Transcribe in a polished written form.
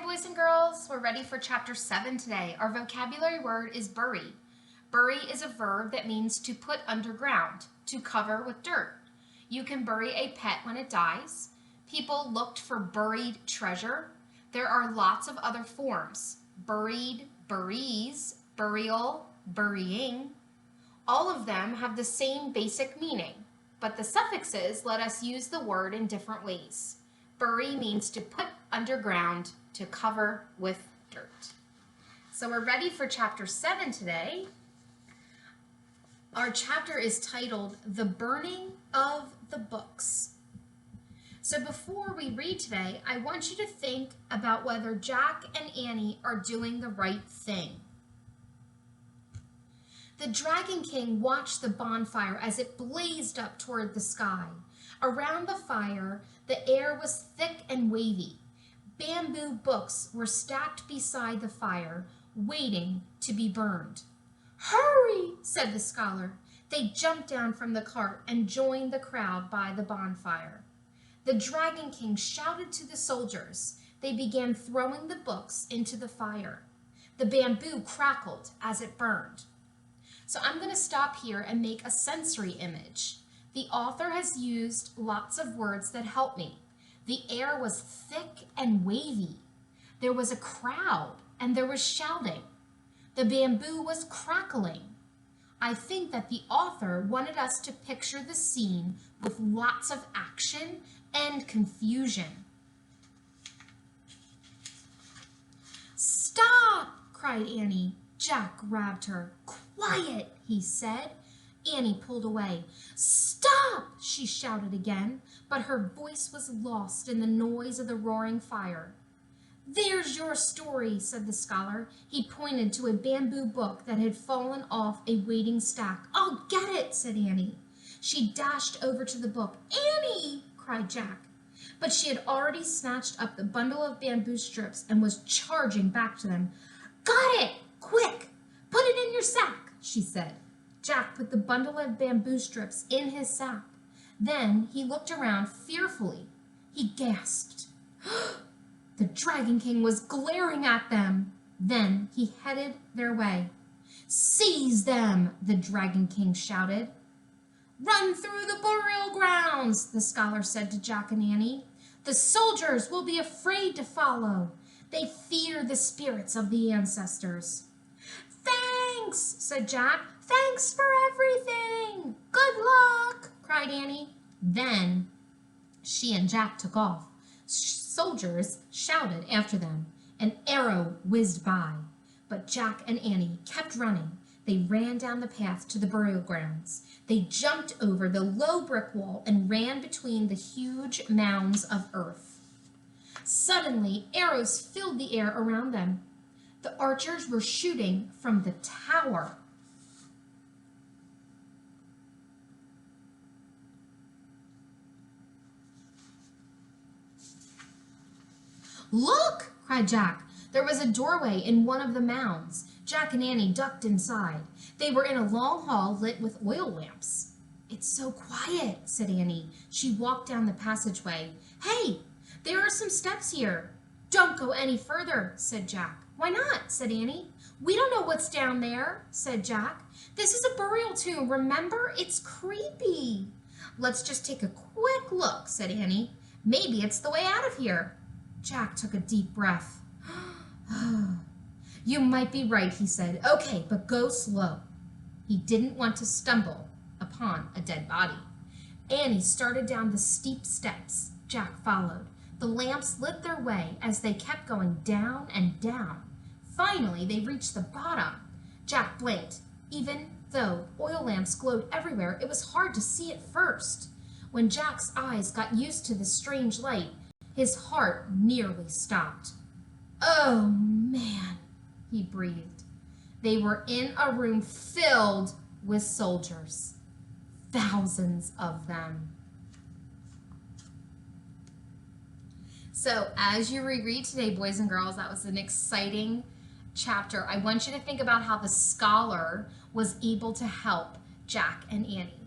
boys and girls. We're ready for chapter 7 today. Our vocabulary word is bury. Bury is a verb that means to put underground, to cover with dirt. You can bury a pet when it dies. People looked for buried treasure. There are lots of other forms. Buried, buries, burial, burying. All of them have the same basic meaning, but the suffixes let us use the word in different ways. Bury means to put underground, to cover with dirt. So we're ready for chapter 7 today. Our chapter is titled The Burning of the Books. So before we read today, I want you to think about whether Jack and Annie are doing the right thing. The Dragon King watched the bonfire as it blazed up toward the sky. Around the fire, the air was thick and wavy. Bamboo books were stacked beside the fire, waiting to be burned. "Hurry," said the scholar. They jumped down from the cart and joined the crowd by the bonfire. The Dragon King shouted to the soldiers. They began throwing the books into the fire. The bamboo crackled as it burned. So I'm going to stop here and make a sensory image. The author has used lots of words that help me. The air was thick and wavy. There was a crowd and there was shouting. The bamboo was crackling. I think that the author wanted us to picture the scene with lots of action and confusion. "Stop!" cried Annie. Jack grabbed her. "Quiet," he said. Annie pulled away. "Stop!" she shouted again, but her voice was lost in the noise of the roaring fire. "There's your story," said the scholar. He pointed to a bamboo book that had fallen off a waiting stack. "I'll get it," said Annie. She dashed over to the book. "Annie!" cried Jack. But she had already snatched up the bundle of bamboo strips and was charging back to them. "Got it! Quick! Put it in your sack," she said. Jack put the bundle of bamboo strips in his sack. Then he looked around fearfully. He gasped. The Dragon King was glaring at them. Then he headed their way. "Seize them!" the Dragon King shouted. "Run through the burial grounds," the scholar said to Jack and Annie. "The soldiers will be afraid to follow. They fear the spirits of the ancestors." "Thanks," said Jack. "Thanks for everything." "Good luck," cried Annie. Then she and Jack took off. Soldiers shouted after them. An arrow whizzed by, but Jack and Annie kept running. They ran down the path to the burial grounds. They jumped over the low brick wall and ran between the huge mounds of earth. Suddenly, arrows filled the air around them. The archers were shooting from the tower. "Look!" cried Jack. There was a doorway in one of the mounds. Jack and Annie ducked inside. They were in a long hall lit with oil lamps. "It's so quiet," said Annie. She walked down the passageway. "Hey, there are some steps here." "Don't go any further," said Jack. "Why not?" said Annie. "We don't know what's down there," said Jack. "This is a burial tomb, remember? It's creepy." "Let's just take a quick look," said Annie. "Maybe it's the way out of here." Jack took a deep breath. "You might be right," he said. "Okay, but go slow." He didn't want to stumble upon a dead body. Annie started down the steep steps. Jack followed. The lamps lit their way as they kept going down and down. Finally, they reached the bottom. Jack blinked. Even though oil lamps glowed everywhere, it was hard to see at first. When Jack's eyes got used to the strange light, his heart nearly stopped. "Oh, man," he breathed. They were in a room filled with soldiers. Thousands of them. So as you reread today, boys and girls, that was an exciting chapter. I want you to think about how the scholar was able to help Jack and Annie.